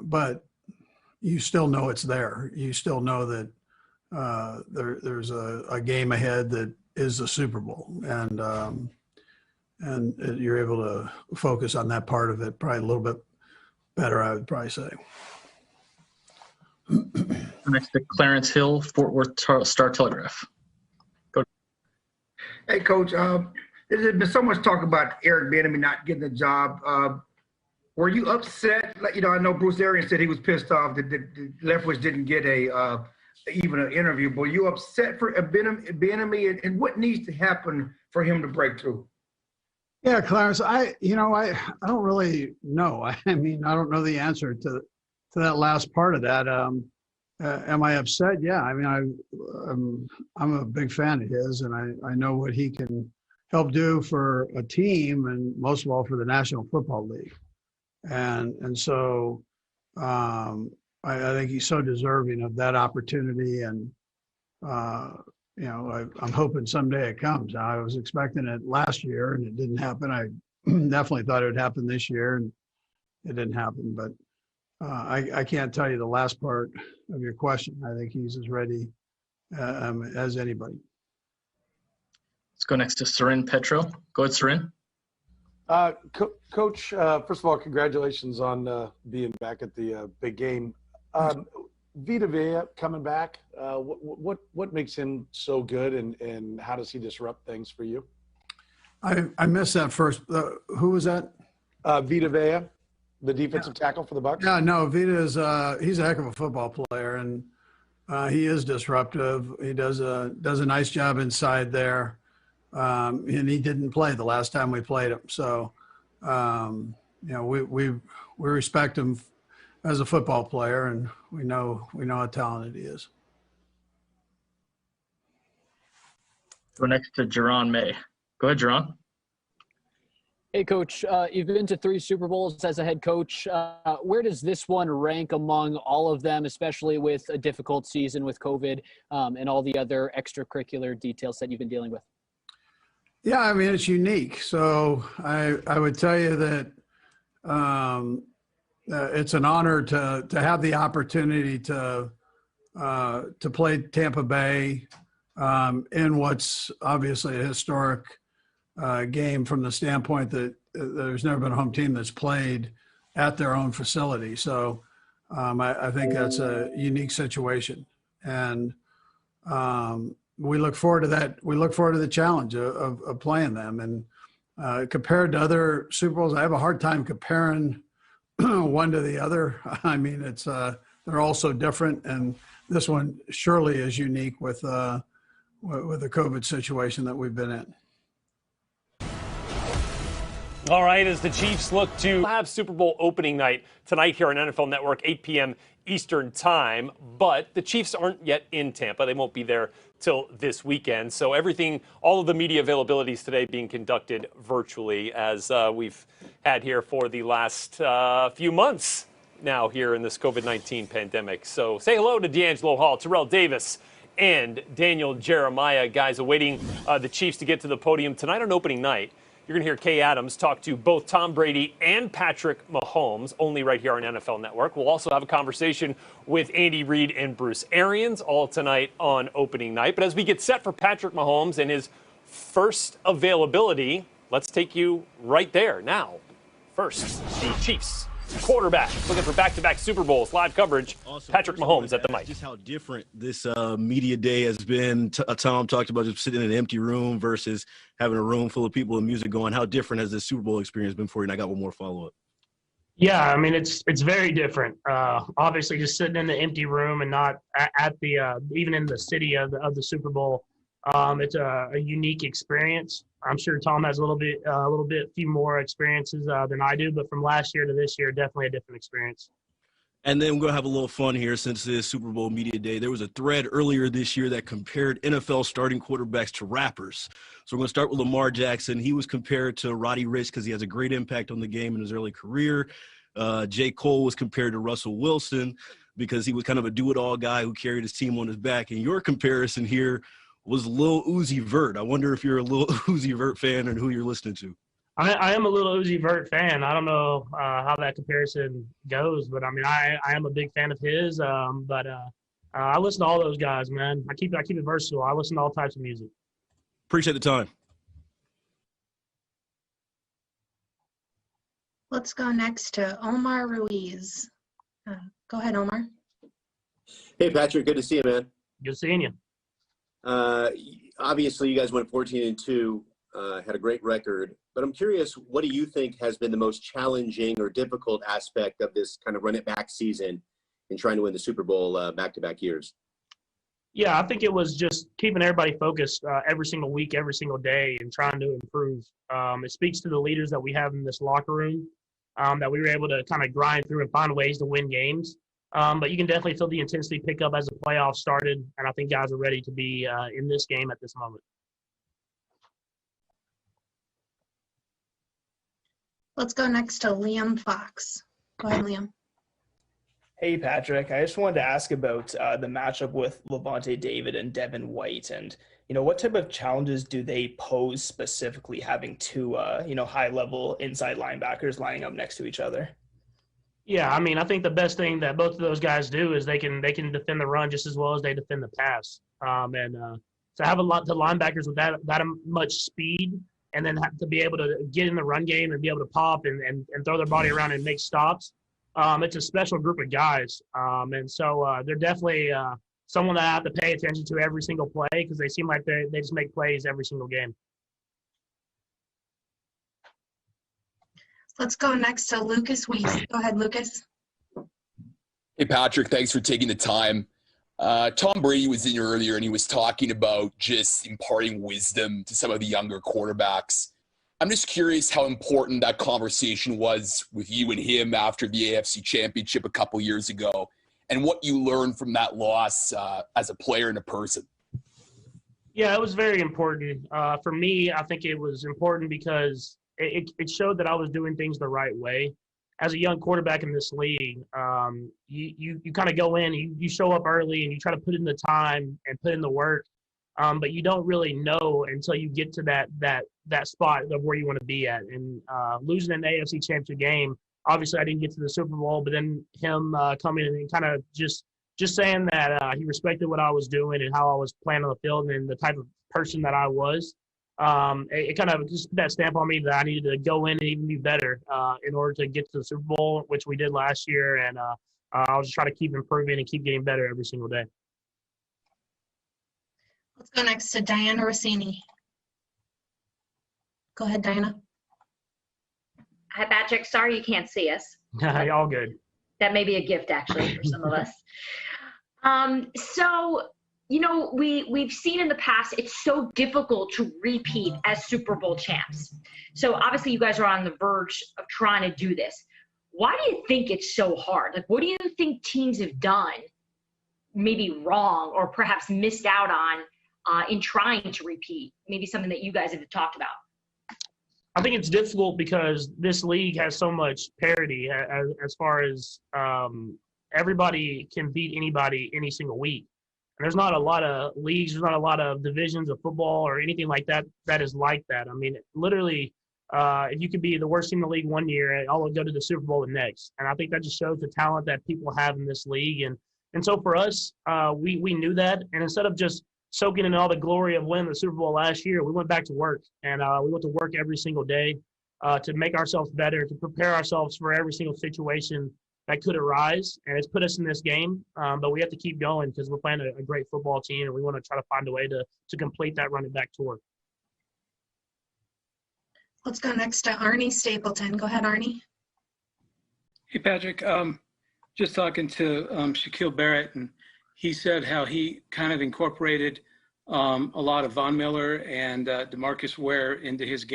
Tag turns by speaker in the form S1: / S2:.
S1: but you still know it's there. You still know that there's a game ahead that is the Super Bowl, and you're able to focus on that part of it probably a little bit better, I would probably say.
S2: Next to Clarence Hill, Fort Worth Star-Telegraph. Go.
S3: Hey, Coach. There's been so much talk about Eric Bieniemy not getting the job. Were you upset? Like, I know Bruce Arians said he was pissed off that Leftwich didn't get even an interview. But were you upset for Bieniemy, and what needs to happen for him to break through?
S1: Yeah, Clarence, I don't really know. I mean, I don't know the answer to that last part of that. Am I upset? Yeah. I mean, I'm a big fan of his, and I know what he can help do for a team, and most of all for the National Football League. And so I think he's so deserving of that opportunity, and I'm hoping someday it comes. I was expecting it last year, and it didn't happen. I definitely thought it would happen this year, and it didn't happen. But I can't tell you the last part of your question. I think he's as ready as anybody.
S2: Let's go next to Sarin Petro. Go ahead, Sarin.
S4: Coach, first of all, congratulations on being back at the big game. Vita Vea coming back, what makes him so good, and how does he disrupt things for you?
S1: I missed that first. Who was that?
S4: Vita Vea, the defensive tackle for the Bucs.
S1: Yeah, no, Vita is he's a heck of a football player, and he is disruptive. He does a nice job inside there, and he didn't play the last time we played him. So, we respect him as a football player, and we know how talented he is.
S2: Go next to Jerron May. Go ahead, Jerron.
S5: Hey, Coach. You've been to 3 Super Bowls as a head coach. Where does this one rank among all of them, especially with a difficult season with COVID and all the other extracurricular details that you've been dealing with?
S1: Yeah, I mean, it's unique. So I would tell you that it's an honor to have the opportunity to play Tampa Bay in what's obviously a historic game from the standpoint that there's never been a home team that's played at their own facility. So I think that's a unique situation, and we look forward to that. We look forward to the challenge of playing them. And compared to other Super Bowls, I have a hard time comparing one to the other. I mean, it's they're all so different, and this one surely is unique with the COVID situation that we've been in.
S6: All right, as the Chiefs look to have Super Bowl opening night tonight here on NFL Network, 8 p.m. Eastern time, but the Chiefs aren't yet in Tampa. They won't be there till this weekend. So all of the media availabilities today being conducted virtually, as we've had here for the last few months now here in this COVID-19 pandemic. So say hello to D'Angelo Hall, Terrell Davis, and Daniel Jeremiah, guys awaiting the Chiefs to get to the podium tonight on opening night. You're going to hear Kay Adams talk to both Tom Brady and Patrick Mahomes, only right here on NFL Network. We'll also have a conversation with Andy Reid and Bruce Arians, all tonight on opening night. But as we get set for Patrick Mahomes and his first availability, let's take you right there now. First, the Chiefs quarterback looking for back-to-back Super Bowls, live coverage. Also, Patrick Mahomes at the mic.
S7: Just how different this media day has been. Tom talked about just sitting in an empty room versus having a room full of people and music going. How different has this Super Bowl experience been for you? And I got one more follow-up.
S8: Yeah, I mean, it's very different. Obviously, just sitting in the empty room and not at the even in the city of the Super Bowl. It's a unique experience. I'm sure Tom has a few more experiences than I do, but from last year to this year, definitely a different experience.
S7: And then we're going to have a little fun here since this Super Bowl Media Day. There was a thread earlier this year that compared NFL starting quarterbacks to rappers. So we're going to start with Lamar Jackson. He was compared to Roddy Ricch because he has a great impact on the game in his early career. J. Cole was compared to Russell Wilson because he was kind of a do-it-all guy who carried his team on his back. And your comparison here was Lil Uzi Vert. I wonder if you're a Lil Uzi Vert fan and who you're listening to.
S8: I am a little Uzi Vert fan. I don't know how that comparison goes, but I mean, I am a big fan of his. But I listen to all those guys, man. I keep it versatile. I listen to all types of music.
S7: Appreciate the time.
S9: Let's go next to Omar Ruiz. Go ahead, Omar.
S10: Hey, Patrick. Good to see you, man.
S8: Good seeing you.
S10: Obviously, you guys went 14-2, had a great record. But I'm curious, what do you think has been the most challenging or difficult aspect of this kind of run-it-back season in trying to win the Super Bowl back-to-back years?
S8: Yeah, I think it was just keeping everybody focused every single week, every single day, and trying to improve. It speaks to the leaders that we have in this locker room, that we were able to kind of grind through and find ways to win games. But you can definitely feel the intensity pick up as the playoffs started, and I think guys are ready to be in this game at this moment.
S9: Let's go next to Liam Fox. Go ahead, Liam.
S11: Hey, Patrick. I just wanted to ask about the matchup with Levante David and Devin White. And, what type of challenges do they pose specifically having two, high-level inside linebackers lining up next to each other?
S8: Yeah, I mean, I think the best thing that both of those guys do is they can defend the run just as well as they defend the pass. To have a lot of linebackers with that much speed and then have to be able to get in the run game and be able to pop and throw their body around and make stops. It's a special group of guys. So they're definitely someone that I have to pay attention to every single play because they seem like they just make plays every single game.
S9: Let's go next to Lucas Weiss. Go ahead, Lucas.
S12: Hey, Patrick, thanks for taking the time. Tom Brady was in here earlier, and he was talking about just imparting wisdom to some of the younger quarterbacks. I'm just curious how important that conversation was with you and him after the AFC Championship a couple years ago, and what you learned from that loss as a player and a person.
S8: Yeah, it was very important. For me, I think it was important because it showed that I was doing things the right way. As a young quarterback in this league, you kind of go in, you show up early, and you try to put in the time and put in the work, but you don't really know until you get to that spot of where you want to be at. And losing an AFC Championship game, obviously I didn't get to the Super Bowl, but then him coming in and kind of just saying that he respected what I was doing and how I was playing on the field and the type of person that I was. It kind of just put that stamp on me that I needed to go in and even be better in order to get to the Super Bowl, which we did last year. And I'll just try to keep improving and keep getting better every single day.
S9: Let's go next to Diana Rossini. Go ahead, Diana.
S13: Hi, Patrick. Sorry you can't see us.
S8: All good.
S13: That may be a gift, actually, for some of us. We've seen in the past, it's so difficult to repeat as Super Bowl champs. So obviously you guys are on the verge of trying to do this. Why do you think it's so hard? Like, what do you think teams have done maybe wrong or perhaps missed out on in trying to repeat? Maybe something that you guys have talked about.
S8: I think it's difficult because this league has so much parity as far as everybody can beat anybody any single week. And there's not a lot of leagues, there's not a lot of divisions of football or anything like that that is like that. I mean, literally, if you could be the worst team in the league one year, all would go to the Super Bowl the next. And I think that just shows the talent that people have in this league. And so for us, we knew that. And instead of just soaking in all the glory of winning the Super Bowl last year, we went back to work. And we went to work every single day to make ourselves better, to prepare ourselves for every single situation that could arise. And it's put us in this game. But we have to keep going because we're playing a great football team, and we want to try to find a way to complete that running back tour.
S9: Let's go next to Arnie Stapleton. Go ahead, Arnie.
S14: Hey, Patrick. Just talking to Shaquille Barrett, and he said how he kind of incorporated a lot of Von Miller and DeMarcus Ware into his game.